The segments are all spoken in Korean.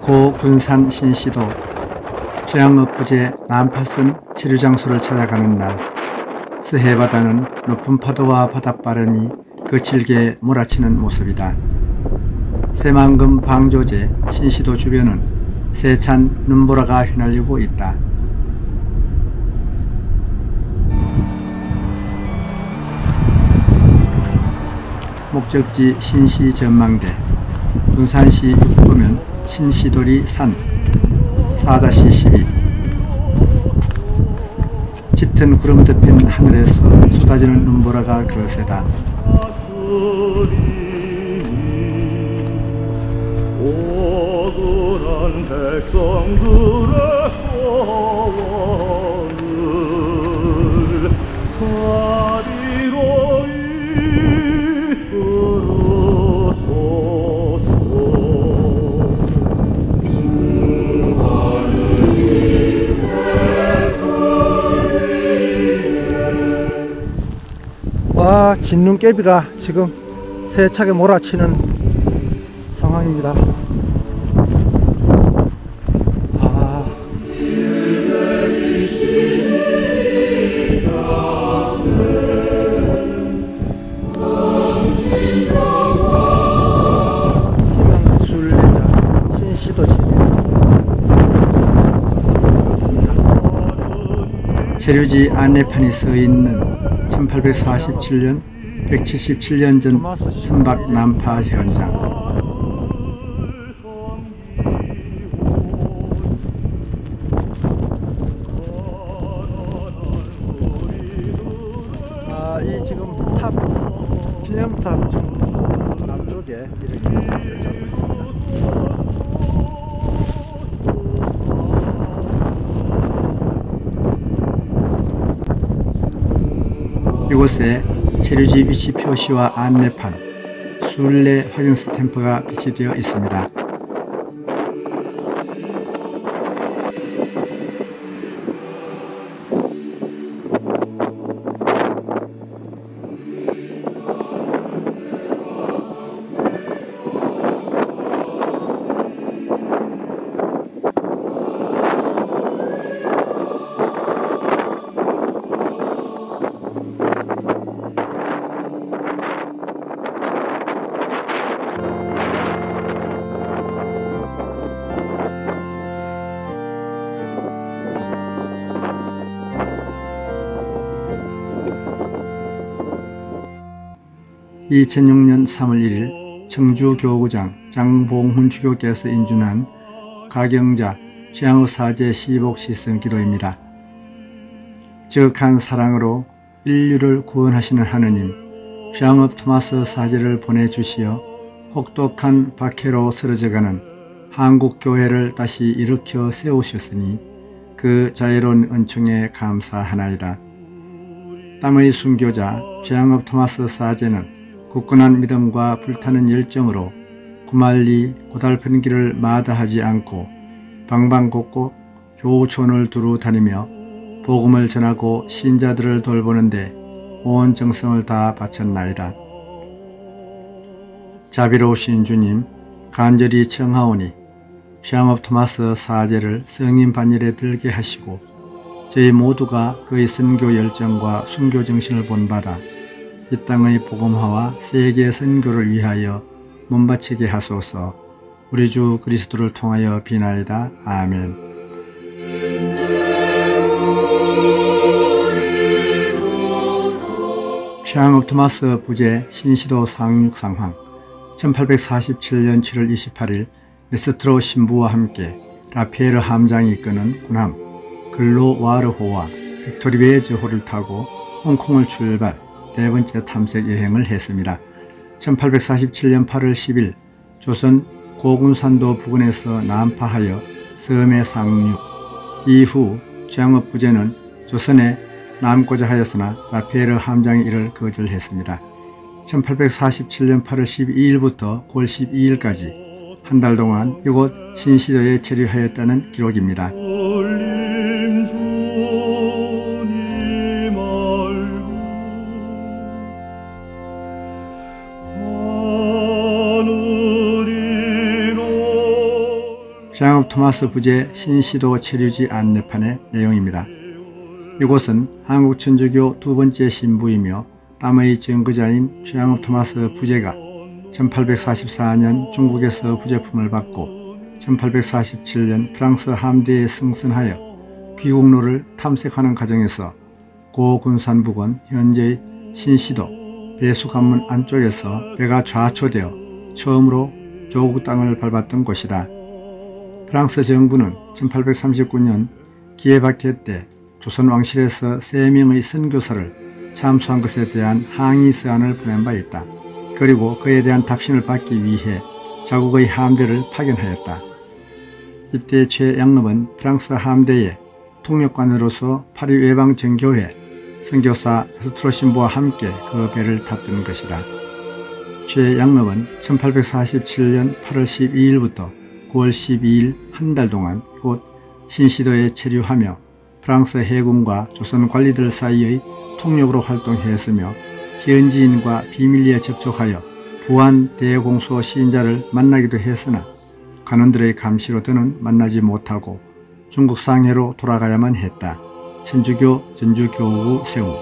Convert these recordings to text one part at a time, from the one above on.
고 군산 신시도 최양읍부제 난파선 체류장소를 찾아가는 날, 서해바다는 높은 파도와 바닷바람이 거칠게 몰아치는 모습이다. 새만금 방조제 신시도 주변은 세찬 눈보라가 휘날리고 있다. 목적지 신시 전망대, 군산시 육도면 신시도리 산 4-12. 짙은 구름 덮인 하늘에서 쏟아지는 눈보라가 거세다. 억울한 백성들의 소원을 자비로 이끌어소서. 와, 진눈깨비가 지금 세차게 몰아치는 상황입니다. 희망술래자 신시도지 반갑습니다. 체류지 안내판이 써있는 1847년 177년 전 선박 난파 현장. 이 지금 탑, 기념탑 남쪽에 이렇게 자고 있습니다. 이곳에 체류지 위치 표시와 안내판, 순례 확인 스탬프가 비치되어 있습니다. (2006년 3월 1일) 청주교구장 장봉훈 주교께서 인준한 가경자 최양읍 사제 시복 시성 기도입니다. 지극한 사랑으로 인류를 구원하시는 하느님, 최양읍 토마스 사제를 보내주시어 혹독한 박해로 쓰러져가는 한국교회를 다시 일으켜 세우셨으니 그 자애로운 은총에 감사하나이다. 땀의 순교자 최양읍 토마스 사제는 굳건한 믿음과 불타는 열정으로 구말리 고달픈 길을 마다하지 않고 방방곡곡 교우촌을 두루 다니며 복음을 전하고 신자들을 돌보는데 온 정성을 다 바쳤나이다. 자비로우신 주님, 간절히 청하오니 최양읍 토마스 사제를 성인 반열에 들게 하시고 저희 모두가 그의 선교 열정과 순교 정신을 본받아 이 땅의 복음화와 세계 선교를 위하여 몸바치게 하소서. 우리 주 그리스도를 통하여 비나이다. 아멘. 최양읍 토마스 부제 신시도 상륙 상황. 1847년 7월 28일 메스트로 신부와 함께 라피에르 함장이 이끄는 군함 글로와르호와 빅토리베즈호를 타고 홍콩을 출발 네 번째 탐색 여행을 했습니다. 1847년 8월 10일 조선 고군산도 부근에서 난파하여 섬에 상륙. 이후 최양읍 부제는 조선에 남고자 하였으나 라피에르 함장이 이를 거절했습니다. 1847년 8월 12일부터 9월 12일까지 한 달 동안 이곳 신시도에 체류하였다는 기록입니다. 최양업 토마스 부재 신시도 체류지 안내판의 내용입니다. 이곳은 한국 천주교 두 번째 신부이며 땀의 증거자인 최양업 토마스 부재가 1844년 중국에서 부재품을 받고 1847년 프랑스 함대에 승선하여 귀국로를 탐색하는 과정에서 고 군산북은 현재의 신시도 배수관문 안쪽에서 배가 좌초되어 처음으로 조국 땅을 밟았던 곳이다. 프랑스 정부는 1839년 기해박해 때 조선 왕실에서 3명의 선교사를 참수한 것에 대한 항의 서한을 보낸 바 있다. 그리고 그에 대한 답신을 받기 위해 자국의 함대를 파견하였다. 이때 최양업은 프랑스 함대의 통역관으로서 파리 외방정교회 선교사 에스트로 신부와 함께 그 배를 탔던 것이다. 최양업은 1847년 8월 12일부터 9월 12일 한 달 동안 이곳 신시도에 체류하며 프랑스 해군과 조선 관리들 사이의 통역으로 활동했으며 현지인과 비밀리에 접촉하여 부안 대공소 시인자를 만나기도 했으나 관원들의 감시로 더는 만나지 못하고 중국 상해로 돌아가야만 했다. 천주교 전주교구 세우.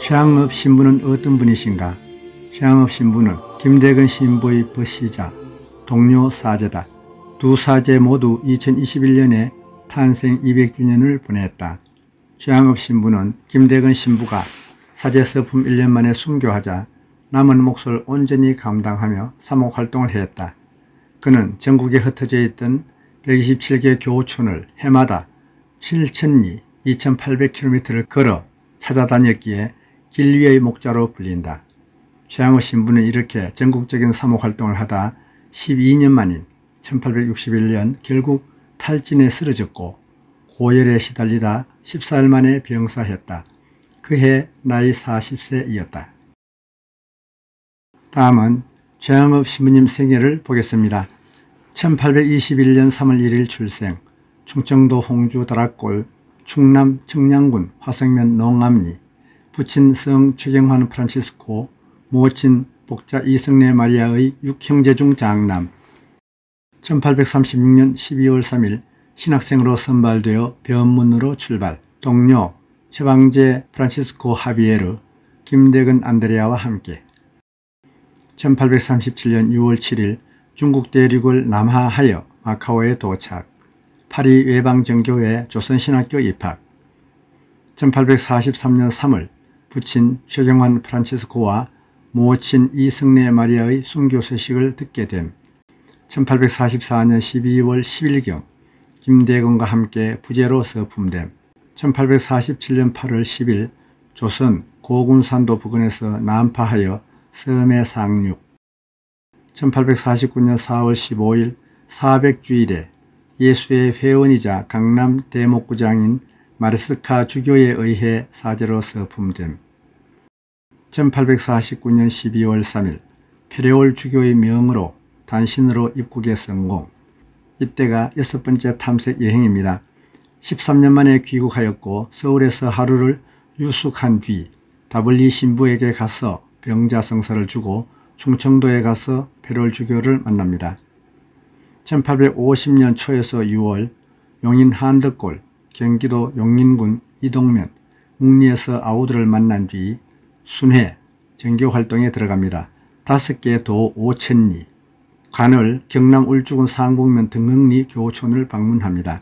최양업 신부는 어떤 분이신가? 최양업 신부는 김대근 신부의 벗시자, 동료 사제다. 두 사제 모두 2021년에 탄생 200주년을 보냈다. 최양업 신부는 김대근 신부가 사제 서품 1년 만에 순교하자 남은 몫을 온전히 감당하며 사목활동을 했다. 그는 전국에 흩어져 있던 127개 교우촌을 해마다 7,000리 2,800km를 걸어 찾아다녔기에 길 위의 목자로 불린다. 최양업 신부는 이렇게 전국적인 사목활동을 하다 12년 만인 1861년 결국 탈진에 쓰러졌고 고열에 시달리다 14일 만에 병사했다. 그해 나이 40세이었다. 다음은 최양업 신부님 생애를 보겠습니다. 1821년 3월 1일 출생, 충청도 홍주 다락골, 충남 청량군 화성면 농암리, 부친 성 최경환 프란치스코, 모친 복자 이성래 마리아의 6형제 중 장남. 1836년 12월 3일 신학생으로 선발되어 변문으로 출발. 동료 최방제 프란치스코 하비에르, 김대근 안드레아와 함께 1837년 6월 7일 중국 대륙을 남하하여 마카오에 도착. 파리 외방정교회 조선신학교 입학. 1843년 3월 부친 최경환 프란치스코와 모친 이성래 마리아의 순교 소식을 듣게 됨. 1844년 12월 10일경 김대근과 함께 부재로 서품됨. 1847년 8월 10일 조선 고군산도 부근에서 난파하여 섬에 상륙. 1849년 4월 15일 400주일에 예수의 회원이자 강남 대목구장인 마르스카 주교에 의해 사제로 서품됨. 1849년 12월 3일 페레올 주교의 명으로 단신으로 입국에 성공. 이때가 6번째 탐색 여행입니다. 13년 만에 귀국하였고 서울에서 하루를 유숙한 뒤 다블리 신부에게 가서 병자성사를 주고 충청도에 가서 페레올 주교를 만납니다. 1850년 초에서 6월 용인 한덕골, 경기도 용인군 이동면, 묵리에서 아우들을 만난 뒤 순회, 정교활동에 들어갑니다. 5개 도 5,000리, 간을 경남 울주군 상곡면 등흥리 교촌을 방문합니다.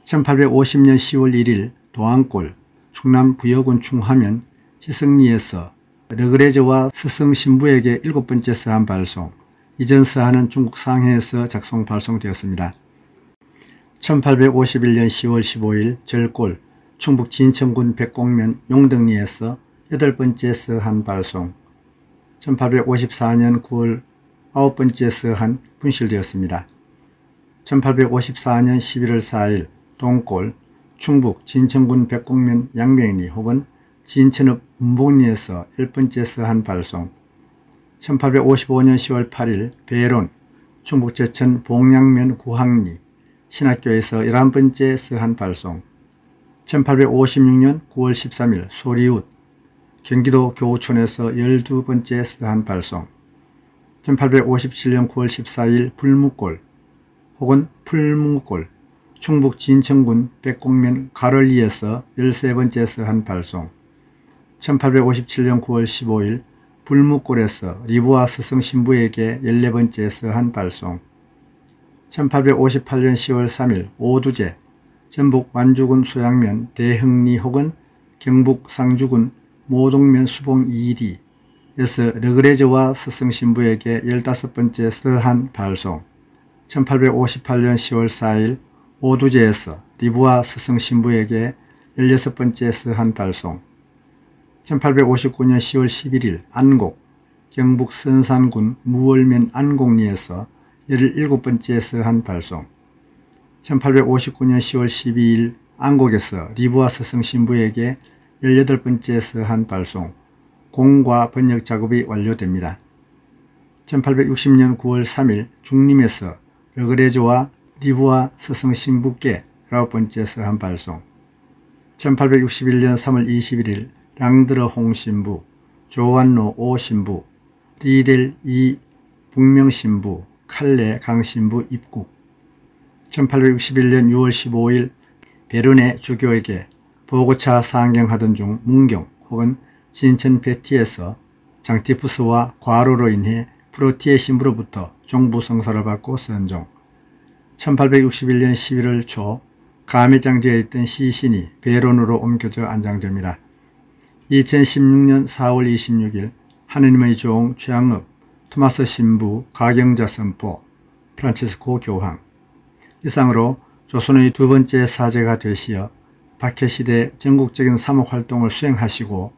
1850년 10월 1일 도안골, 충남 부여군 충하면 지성리에서 르그레즈와 스승 신부에게 7번째 서한 발송, 이전 서한은 중국 상해에서 작성 발송되었습니다. 1851년 10월 15일 절골, 충북 진천군 백곡면 용덕리에서 8번째 서한 발송, 1854년 9월 9번째 서한 분실되었습니다. 1854년 11월 4일 동골, 충북 진천군 백곡면 양명리 혹은 진천읍 운봉리에서 10번째 서한 발송, 1855년 10월 8일 배론, 충북 제천 봉양면 구항리, 신학교에서 11번째 서한 발송, 1856년 9월 13일 소리웃, 경기도 교우촌에서 12번째 서한 발송, 1857년 9월 14일 불무골, 혹은 풀문골, 충북 진천군 백곡면 가럴리에서 13번째 서한 발송, 1857년 9월 15일 불무골에서 리부아 스승 신부에게 14번째 서한 발송, 1858년 10월 3일 오두제 전북 완주군 소양면 대흥리 혹은 경북 상주군 모동면 수봉 2리에서 르그레즈와 스승 신부에게 15번째 서한 발송, 1858년 10월 4일 오두제에서 리부아 스승 신부에게 16번째 서한 발송, 1859년 10월 11일 안곡 경북 선산군 무월면 안곡리에서 17번째 서한 발송, 1859년 10월 12일 안곡에서 리부아 스승 신부에게 18번째 서한 발송, 공과 번역 작업이 완료됩니다. 1860년 9월 3일 중림에서 르그레즈와 리부아 스승 신부께 19번째 서한 발송, 1861년 3월 21일 랑드러 홍 신부, 조완로 오 신부, 리델 이 북명 신부, 칼레 강 신부 입국, 1861년 6월 15일 베르네 주교에게 보고차 상경하던 중 문경 혹은 진천 베티에서 장티푸스와 과로로 인해 프로티에 신부로부터 종부 성사를 받고 선종, 1861년 11월 초 가매장되어 있던 시신이 베론으로 옮겨져 안장됩니다. 2016년 4월 26일 하느님의 종 최양업 토마스 신부 가경자 선포 프란치스코 교황. 이상으로 조선의 두 번째 사제가 되시어 박해시대 전국적인 사목활동을 수행하시고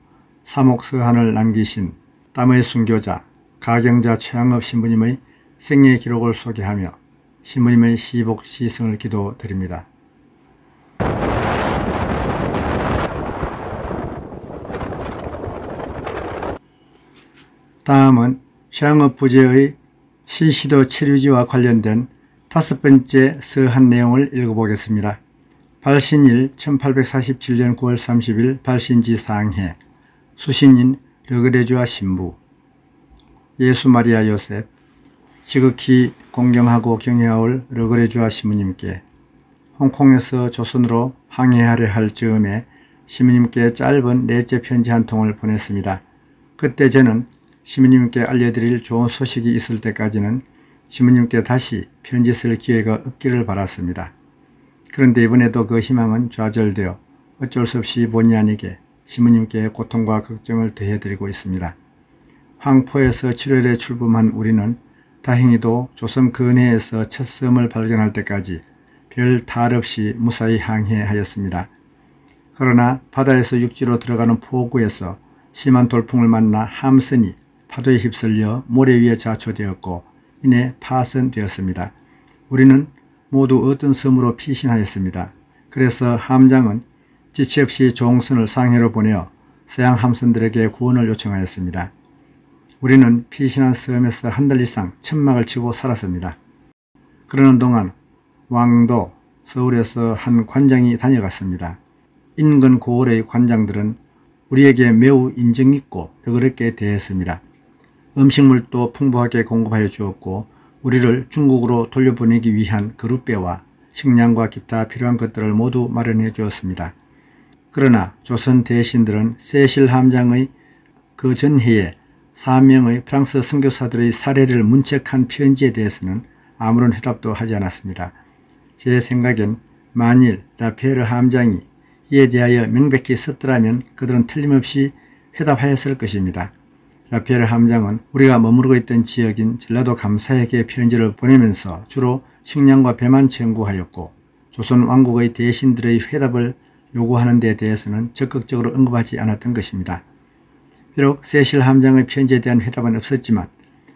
사목서한을 남기신 땀의 순교자 가경자 최양업 신부님의 생애 기록을 소개하며 신부님의 시복 시승을 기도드립니다. 다음은 최양업 부제의 신시도 체류지와 관련된 5번째 서한 내용을 읽어보겠습니다. 발신일 1847년 9월 30일 발신지 상해 수신인 르그레즈와 신부 예수 마리아 요셉 지극히 공경하고 경외하올 르그레즈와 신부님께 홍콩에서 조선으로 항해하려 할 즈음에 신부님께 짧은 넷째 편지 한 통을 보냈습니다. 그때 저는 신부님께 알려드릴 좋은 소식이 있을 때까지는 신부님께 다시 편지 쓸 기회가 없기를 바랐습니다. 그런데 이번에도 그 희망은 좌절되어 어쩔 수 없이 본의 아니게 신부님께 고통과 걱정을 더해드리고 있습니다. 황포에서 7월에 출범한 우리는 다행히도 조선 근해에서 첫 섬을 발견할 때까지 별 탈 없이 무사히 항해하였습니다. 그러나 바다에서 육지로 들어가는 포구에서 심한 돌풍을 만나 함선이 파도에 휩쓸려 모래 위에 자초되었고 이내 파선되었습니다. 우리는 모두 어떤 섬으로 피신하였습니다. 그래서 함장은 지체 없이 종선을 상해로 보내어 서양 함선들에게 구원을 요청하였습니다. 우리는 피신한 섬에서 한 달 이상 천막을 치고 살았습니다. 그러는 동안 왕도 서울에서 한 관장이 다녀갔습니다. 인근 고을의 관장들은 우리에게 매우 인정있고 너그럽게 대했습니다. 음식물도 풍부하게 공급하여 주었고 우리를 중국으로 돌려보내기 위한 그릇배와 식량과 기타 필요한 것들을 모두 마련해 주었습니다. 그러나 조선 대신들은 세실 함장의 그 전해에 3명의 프랑스 선교사들의 사례를 문책한 편지에 대해서는 아무런 회답도 하지 않았습니다. 제 생각엔 만일 라페르 함장이 이에 대하여 명백히 썼더라면 그들은 틀림없이 회답하였을 것입니다. 라페르 함장은 우리가 머무르고 있던 지역인 전라도 감사에게 편지를 보내면서 주로 식량과 배만 청구하였고 조선 왕국의 대신들의 회답을 요구하는 데 대해서는 적극적으로 언급하지 않았던 것입니다. 비록 세실 함장의 편지에 대한 회답은 없었지만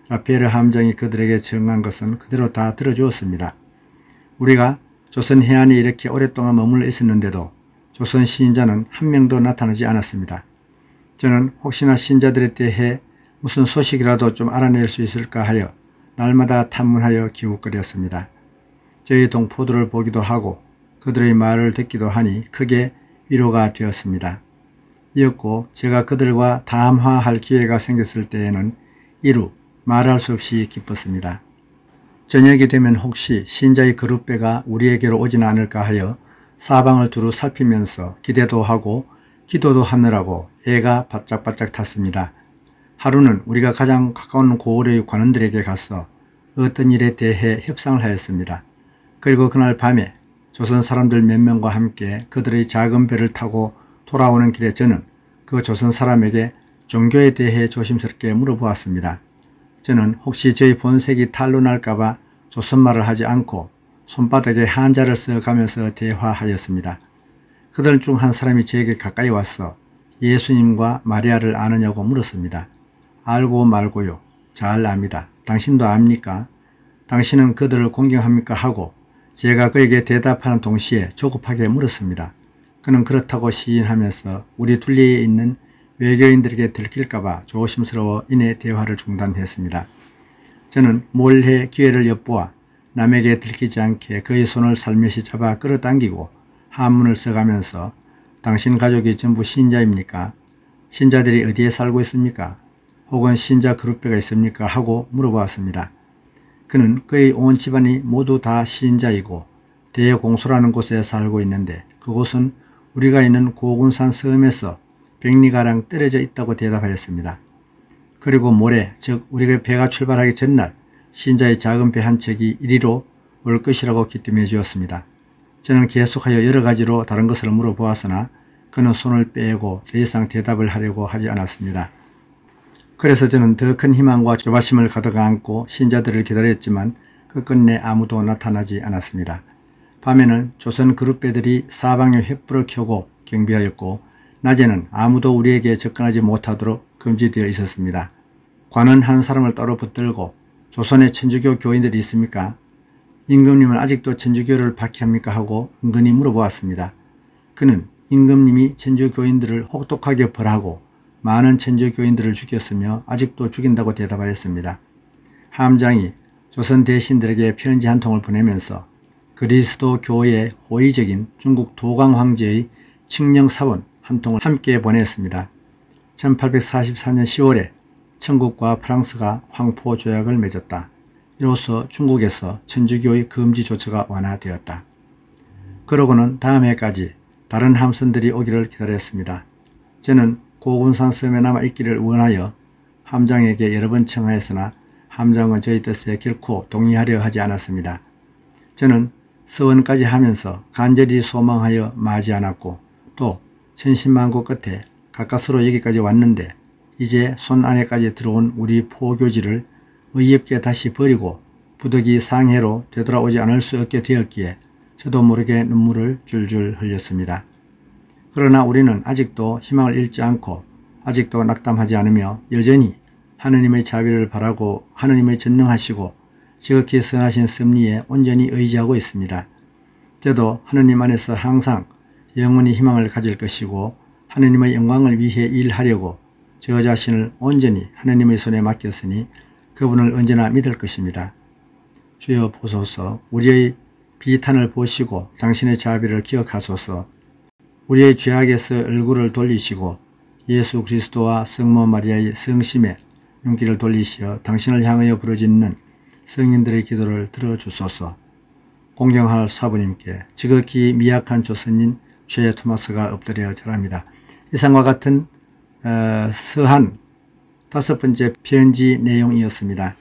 라페르 함장이 그들에게 청한 것은 그대로 다 들어주었습니다. 우리가 조선 해안에 이렇게 오랫동안 머물러 있었는데도 조선 신자는 한 명도 나타나지 않았습니다. 저는 혹시나 신자들에 대해 무슨 소식이라도 좀 알아낼 수 있을까 하여 날마다 탐문하여 기웃거렸습니다. 저희 동포들을 보기도 하고 그들의 말을 듣기도 하니 크게 위로가 되었습니다. 이었고 제가 그들과 담화할 기회가 생겼을 때에는 이루 말할 수 없이 기뻤습니다. 저녁이 되면 혹시 신자의 그룻배가 우리에게로 오지는 않을까 하여 사방을 두루 살피면서 기대도 하고 기도도 하느라고 애가 바짝바짝 탔습니다. 하루는 우리가 가장 가까운 고을의 관원들에게 가서 어떤 일에 대해 협상을 하였습니다. 그리고 그날 밤에 조선 사람들 몇 명과 함께 그들의 작은 배를 타고 돌아오는 길에 저는 그 조선 사람에게 종교에 대해 조심스럽게 물어보았습니다. 저는 혹시 저희 본색이 탄로 날까봐 조선말을 하지 않고 손바닥에 한자를 써가면서 대화하였습니다. 그들 중 한 사람이 저에게 가까이 와서 예수님과 마리아를 아느냐고 물었습니다. 알고 말고요. 잘 압니다. 당신도 압니까? 당신은 그들을 공경합니까? 하고 제가 그에게 대답하는 동시에 조급하게 물었습니다. 그는 그렇다고 시인하면서 우리 둘리에 있는 외교인들에게 들킬까봐 조심스러워 이내 대화를 중단했습니다. 저는 몰래 기회를 엿보아 남에게 들키지 않게 그의 손을 살며시 잡아 끌어당기고 한문을 써가면서 당신 가족이 전부 신자입니까? 신자들이 어디에 살고 있습니까? 혹은 신자 그룹배가 있습니까? 하고 물어보았습니다. 그는 그의 온 집안이 모두 다 신자이고 대공소라는 곳에 살고 있는데 그곳은 우리가 있는 고군산 섬에서 백리가량 떨어져 있다고 대답하였습니다. 그리고 모레, 즉 우리가 배가 출발하기 전날 신자의 작은 배 한 척이 이리로 올 것이라고 기뜸해 주었습니다. 저는 계속하여 여러 가지로 다른 것을 물어보았으나 그는 손을 빼고 더 이상 대답을 하려고 하지 않았습니다. 그래서 저는 더 큰 희망과 조바심을 가득 안고 신자들을 기다렸지만 끝끝내 아무도 나타나지 않았습니다. 밤에는 조선 그룹배들이 사방에 횃불을 켜고 경비하였고 낮에는 아무도 우리에게 접근하지 못하도록 금지되어 있었습니다. 관원 한 사람을 따로 붙들고 조선에 천주교 교인들이 있습니까? 임금님은 아직도 천주교를 박해합니까? 하고 은근히 물어보았습니다. 그는 임금님이 천주교인들을 혹독하게 벌하고 많은 천주교인들을 죽였으며 아직도 죽인다고 대답하였습니다. 함장이 조선 대신들에게 편지 한 통을 보내면서 그리스도 교의 호의적인 중국 도강 황제의 칙령 사본 한 통을 함께 보냈습니다. 1843년 10월에 청국과 프랑스가 황포 조약을 맺었다. 이로써 중국에서 천주교의 금지 조처가 완화되었다. 그러고는 다음 해까지 다른 함선들이 오기를 기다렸습니다. 저는 고군산 섬에 남아있기를 원하여 함장에게 여러 번 청하였으나 함장은 저희 뜻에 결코 동의하려 하지 않았습니다. 저는 서원까지 하면서 간절히 소망하여 마지 않았고 또 천신만고 끝에 가까스로 여기까지 왔는데 이제 손 안에까지 들어온 우리 포교지를 의협게 다시 버리고 부득이 상해로 되돌아오지 않을 수 없게 되었기에 저도 모르게 눈물을 줄줄 흘렸습니다. 그러나 우리는 아직도 희망을 잃지 않고 아직도 낙담하지 않으며 여전히 하느님의 자비를 바라고 하느님의 전능하시고 지극히 선하신 섭리에 온전히 의지하고 있습니다. 저도 하느님 안에서 항상 영원히 희망을 가질 것이고 하느님의 영광을 위해 일하려고 저 자신을 온전히 하느님의 손에 맡겼으니 그분을 언제나 믿을 것입니다. 주여 보소서. 우리의 비탄을 보시고 당신의 자비를 기억하소서. 우리의 죄악에서 얼굴을 돌리시고 예수 그리스도와 성모 마리아의 성심에 눈길을 돌리시어 당신을 향하여 부르짖는 성인들의 기도를 들어주소서. 공경할 사부님께 지극히 미약한 조선인 최 토마스가 엎드려 절합니다. 이상과 같은 서한 5번째 편지 내용이었습니다.